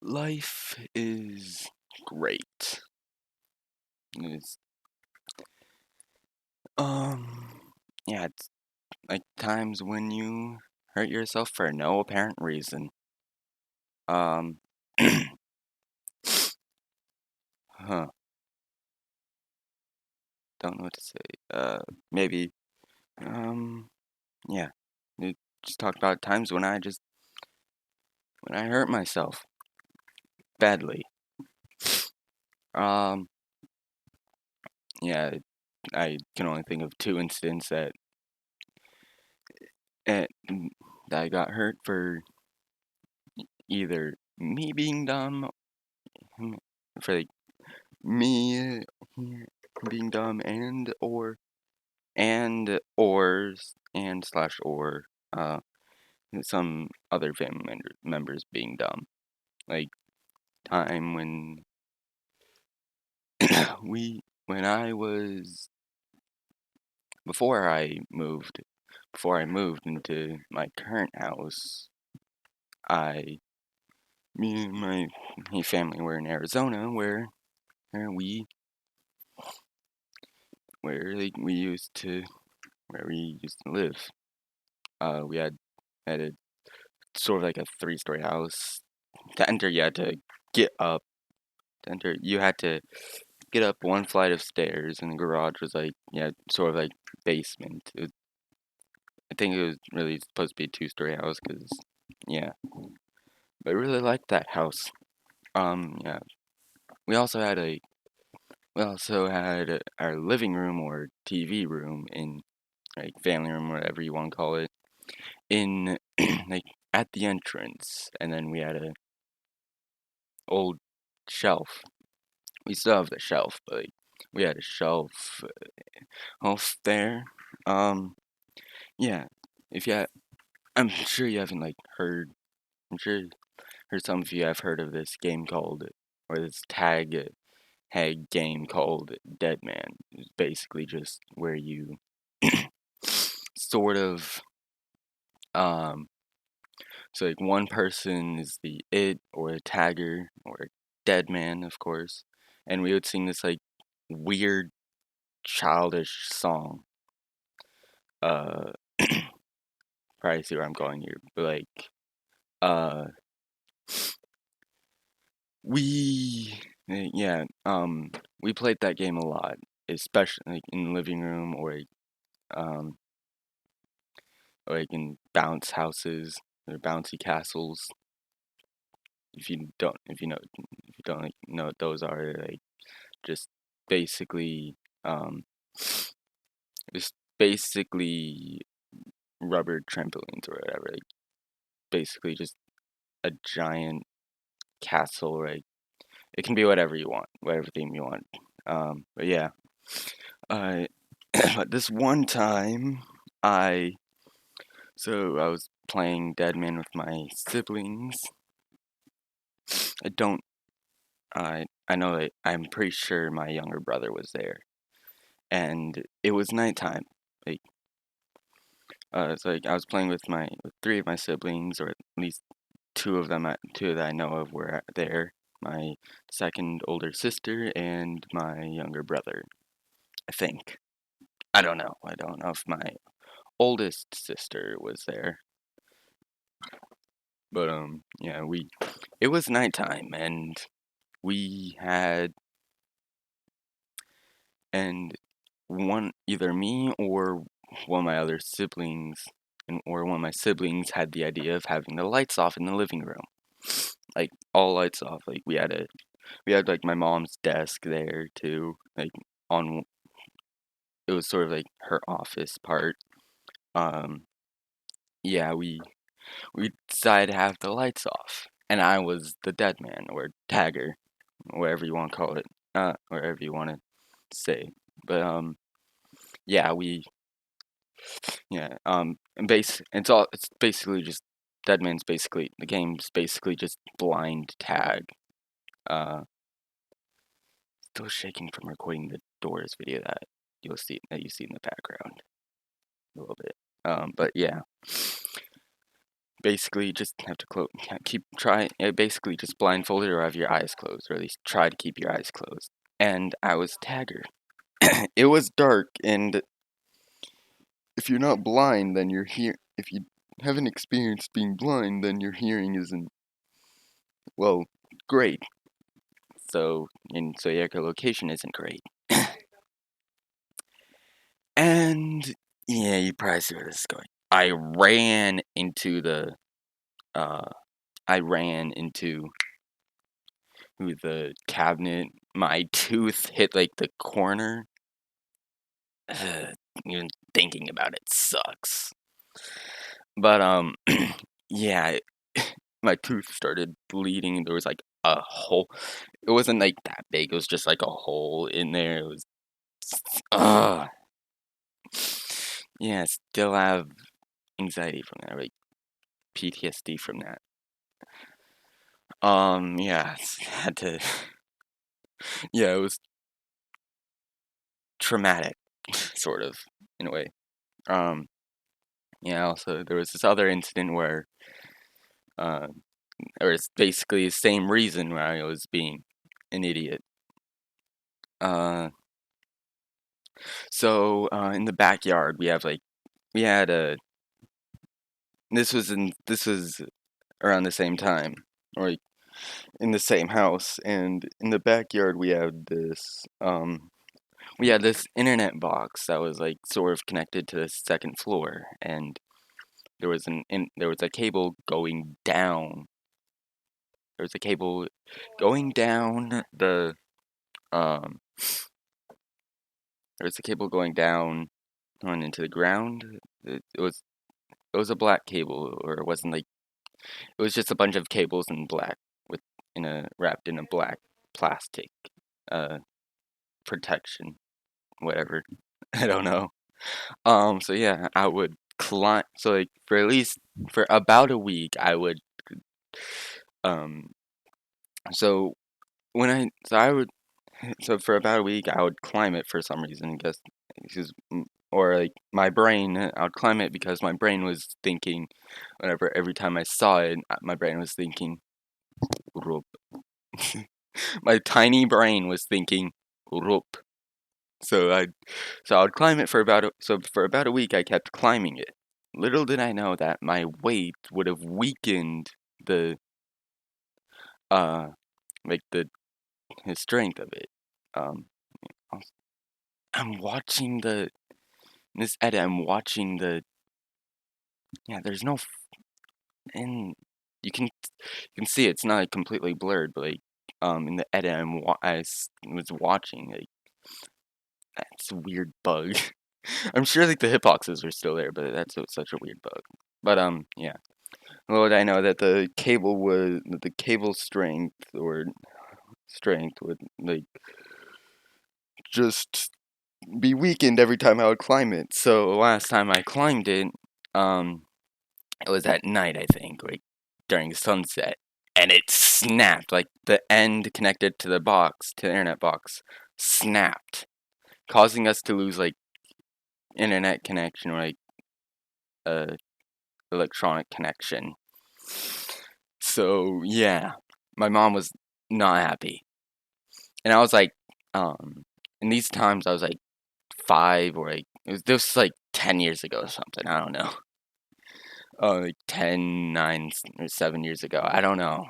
Life is great. It's yeah, it's like times when you hurt yourself for no apparent reason. Um, huh, don't know what to say. Maybe, um, yeah, we just talked about times when I hurt myself badly. Um, yeah, I can only think of two incidents eh, that I got hurt for either me being dumb, hmm, for like me being dumb and slash or uh some other family members being dumb. Like time when when I was before I moved into my current house, I me and my family were in Arizona where we where like we used to live. We had a sort of like a three-story house. To enter, you had to get up. To enter, you had to get up one flight of stairs, and the garage was like, yeah, sort of like basement. I think it was really supposed to be a two-story house, cause yeah, but I really liked that house. Yeah, we also had a we also had our living room or TV room in like family room, whatever you want to call it, in like at the entrance, and then we had a old shelf. We still have the shelf, but like, we had a shelf off there. Um, yeah. If you, I'm sure you haven't like heard. I'm sure some of you have heard of this game called, or this tag game called Dead Man. It's basically just where you sort of um. So like one person is the it or a tagger or a dead man, of course, and we would sing this like weird childish song. Uh, probably see where I'm going here, but like uh we yeah we played that game a lot, especially like in the living room um or like in bounce houses or bouncy castles. If you don't like know what those are, they're, like just basically um just basically rubber trampolines or whatever, like basically just a giant castle, right? It can be whatever you want, whatever theme you want. But yeah, I but this one time, I I was playing Dead Man with my siblings. I don't, I know that I'm pretty sure my younger brother was there, and it was nighttime. Like, so like I was playing with three of my siblings, or at least two that I know of were there. My second older sister and my younger brother. I think. I don't know. I don't know if my oldest sister was there. But yeah, we it was nighttime and we had and one either me or one of my other siblings or one of my siblings had the idea of having the lights off in the living room. Like all lights off. Like we had like my mom's desk there too. Like on it was sort of like her office part. Um yeah, we decided to have the lights off. And I was the dead man or tagger, whatever you want to call it, wherever you want to say. But yeah, and it's basically just dead man's basically the game's basically just blind tag. Uh, Still shaking from recording the Doors video that you see in the background a little bit. But yeah, basically just have to basically just blindfolded or have your eyes closed, or at least try to keep your eyes closed. And I was Tagger. It was dark, and if you're not blind, then if you haven't experienced being blind, then your hearing isn't, well, great. So your echolocation isn't great. And yeah, you probably see where this is going. I ran into uh the cabinet. My tooth hit like the corner. Even thinking about it sucks. But yeah, my tooth started bleeding. There was like a hole. It wasn't like that big. It was just like a hole in there. It was uh yeah, still have anxiety from that, like PTSD from that. Yeah, had to yeah, it was traumatic, sort of, in a way. Um, yeah, also there was this other incident where uh or it's basically the same reason where I was being an idiot. Uh, in the backyard we had a this was around the same time, or like in the same house, and in the backyard we had this internet box that was like sort of connected to the second floor, and there was a cable going down. There was a cable going down the um there was a cable going down on into the ground. It was a black cable, or it wasn't like it was just a bunch of cables in black with in a wrapped in a black plastic uh protection, whatever. I don't know. So yeah, I would climb. So like for about a week, I would um. So when I so I would so for about a week, I would climb it for some reason. I guess because or like my brain, I would climb it because my brain was thinking, whenever every time I saw it, my brain was thinking rope. My tiny brain was thinking rope. So I would climb it for about a week. I kept climbing it. Little did I know that my weight would have weakened the uh like the strength of it. Um, I'm watching in this edit. I'm watching yeah. There's no and you can see it's not like, completely blurred, but like in the edit was watching like that's a weird bug. I'm sure like the hitboxes are still there, but such a weird bug. But yeah. Well, I know that the cable strength would like just be weakened every time I would climb it. So last time I climbed it, um, it was at night, I think, like during sunset, and it snapped. Like the end connected to the internet box, snapped, causing us to lose like internet connection or like uh electronic connection. So yeah, my mom was not happy, and I was like, in these times I was like 5 or like this was like 10 years ago or something. I don't know. Oh, like 10, 9, or 7 years ago. I don't know.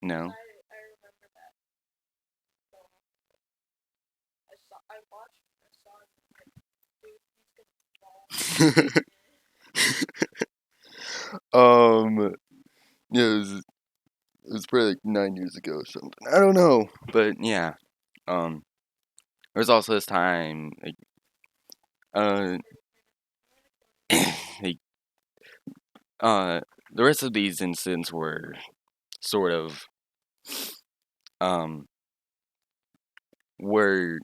No. um. Yeah, it was probably like 9 years ago or something. I don't know, but yeah. Um. There was also this time uh like uh the rest of these incidents were sort of um were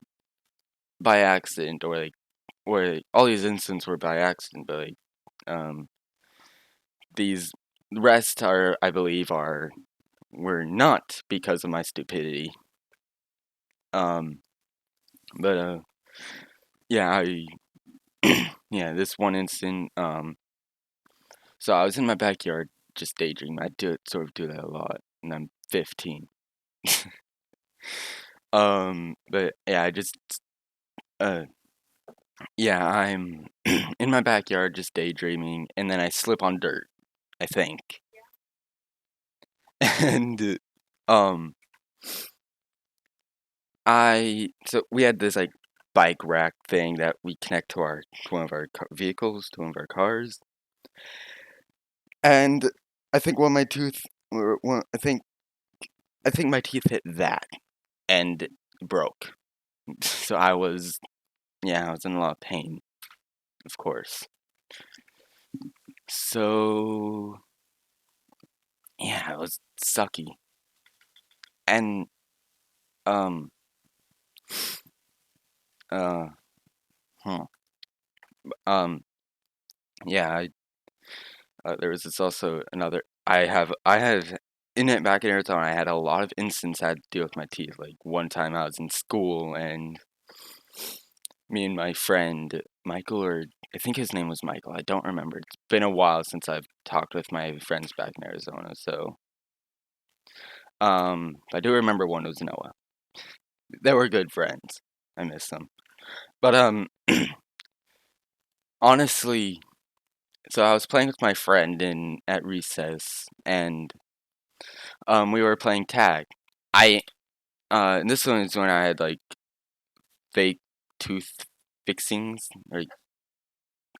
by accident, or like where all these incidents were by accident, but like um these rest are, I believe, are were not because of my stupidity. Um but yeah, I yeah, this one incident So I was in my backyard just daydreaming. I do that a lot, and I'm 15. But yeah, uh yeah, I'm in my backyard just daydreaming, and then I slip on dirt, I think. And um so we had this like bike rack thing that we connect to our to one of our vehicles, to one of our cars. And I think one of my tooth one, I think my teeth hit that and broke. So I was in a lot of pain, of course. So yeah, it was sucky. And um uh huh. um yeah, there was this also another I have in it back in Arizona. I had a lot of instances I had to deal with my teeth. Like one time I was in school and me and my friend Michael, or I think his name was Michael. I don't remember. It's been a while since I've talked with my friends back in Arizona. So I do remember one was Noah. They were good friends. I miss them. But honestly, so I was playing with my friend in at recess, and we were playing tag. I and this one is when I had like fake tooth fixings, or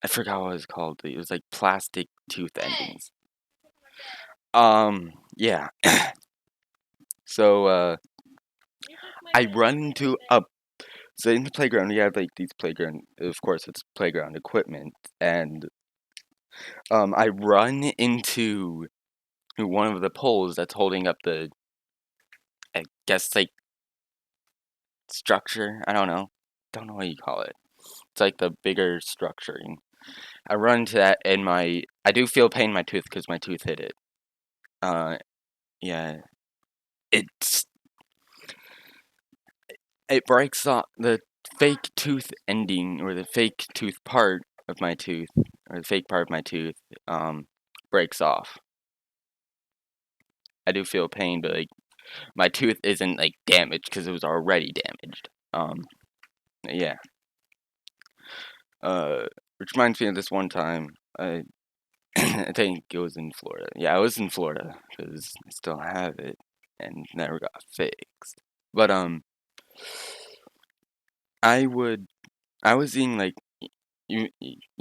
I forgot what it was called. It was like plastic tooth endings. Yeah. So I run into a so in the playground we have like these playground, of course it's playground equipment, and I run into one of the poles that's holding up the, I guess, like structure. I don't know what you call it. It's like the bigger structure. And I run into that, and I do feel pain in my tooth because my tooth hit it. Uh, yeah, it's it breaks off the fake tooth ending, or the fake tooth part of my tooth, or the fake part of my tooth breaks off. I do feel pain, but like my tooth isn't like damaged because it was already damaged. Yeah. Which reminds me of this one time. I I think it was in Florida. Yeah, I was in Florida because I still have it and never got fixed. But I would I was eating like you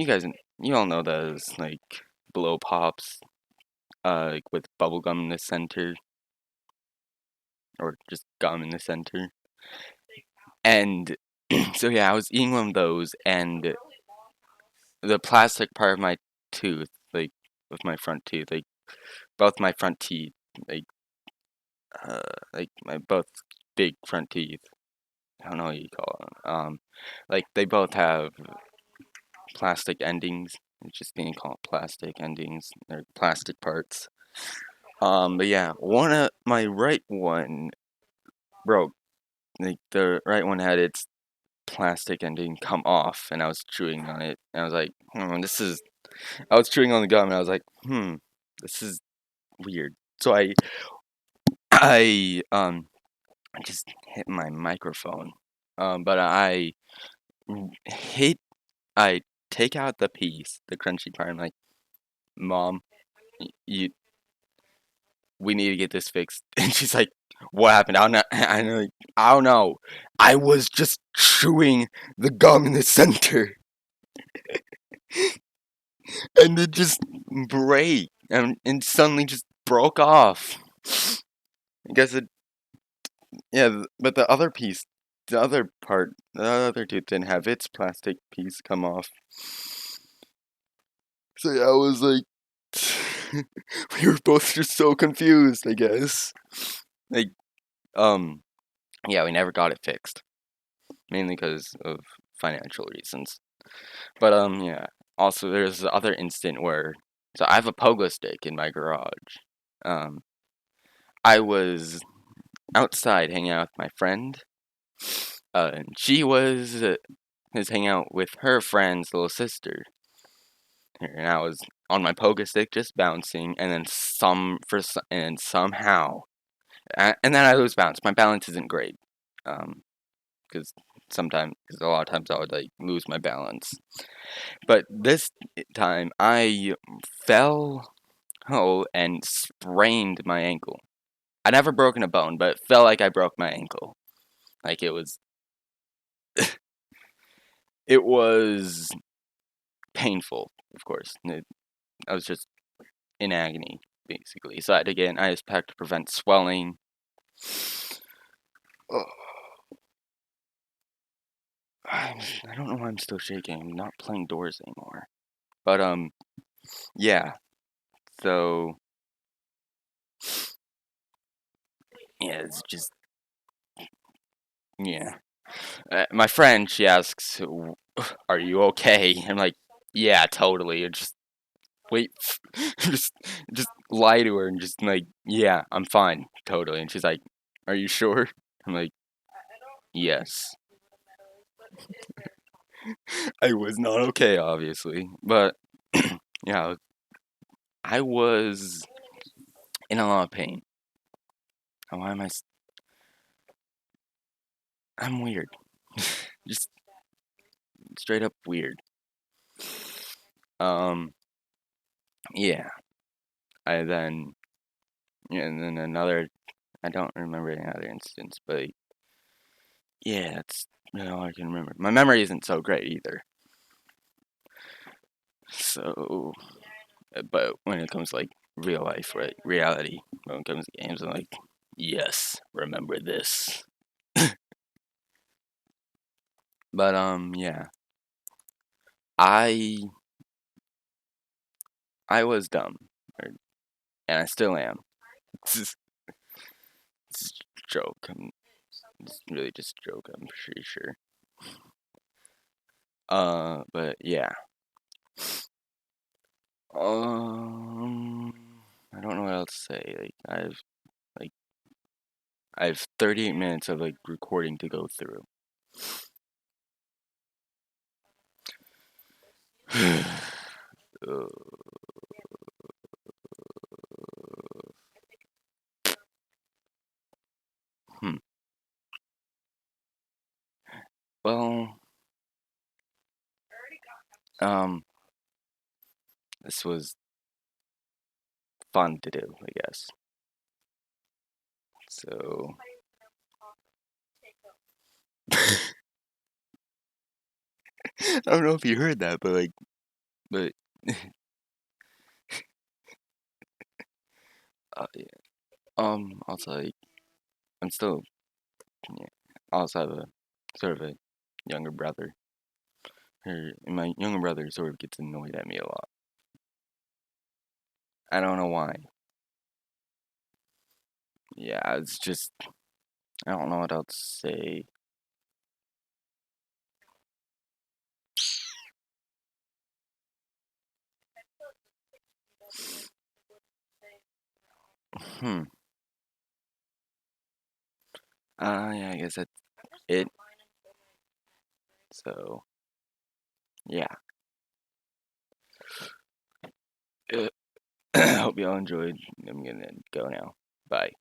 guys, you all know those like blow pops like with bubble gum in the center, or just gum in the center. And so yeah, I was eating one of those, and the plastic part of my tooth, like with my front tooth, like both my front teeth, like uh like my both big front teeth. I don't know what you call them. Like they both have plastic endings. It's just being called plastic endings. They're plastic parts. But yeah, one of my right one broke. Like the right one had its plastic ending come off, and I was chewing on it, and I was like, this is. I was chewing on the gum, and I was like, this is weird. So I just hit my microphone. But hit, I take out the piece, the crunchy part. I'm like, Mom, you, we need to get this fixed. And she's like, what happened? I don't know. I don't know. I was just chewing the gum in the center, and it just break, and suddenly just broke off. I guess it, yeah, but the other piece, the other part, the other tooth didn't have its plastic piece come off. So yeah, I was like, we were both just so confused, I guess. Like, um, yeah, we never got it fixed, mainly because of financial reasons. But yeah. Also, there's the other instant where, so I have a pogo stick in my garage. Um, I was outside hanging out with my friend. And she was hanging out with her friend's little sister. and I was on my pogo stick just bouncing, and then and somehow, and then I lose balance. My balance isn't great, because because a lot of times I would like lose my balance. But this time I fell and sprained my ankle. I never broken a bone, but it felt like I broke my ankle. Like it was painful, of course. I was just in agony, basically. So I had to get an ice pack to prevent swelling. Ugh. I don't know why I'm still shaking. I'm not playing doors anymore. But yeah. So yeah, it's just yeah. My friend, she asks, "Are you okay?" I'm like, "Yeah, totally." And just wait, just just lie to her and just like, "Yeah, I'm fine, totally." And she's like, "Are you sure?" I'm like, "Yes." I was not okay, obviously, but yeah, I was in a lot of pain. And why am I? I'm weird. Just straight up weird. Um, yeah. I then, yeah, and then another. I don't remember any other instance, but yeah, it's all I can remember. My memory isn't so great either. So, but when it comes to, like real life, right, reality, when it comes to games, I'm like, yes, remember this. But yeah, I I was dumb, and I still am. It's just a joke. It's really just a joke. I'm pretty sure. But yeah. Um, I don't know what else to say. Like I have 38 minutes of like recording to go through. Uh, hmm. Well, um, this was fun to do, I guess. So I don't know if you heard that, but yeah. Also, like, I'm still, yeah. I also have a sort of a younger brother. And my younger brother sort of gets annoyed at me a lot. I don't know why. Yeah, it's just I don't know what else to say. Hmm. Yeah, I guess that's it. So yeah. Uh, I hope y'all enjoyed. I'm gonna go now. Bye.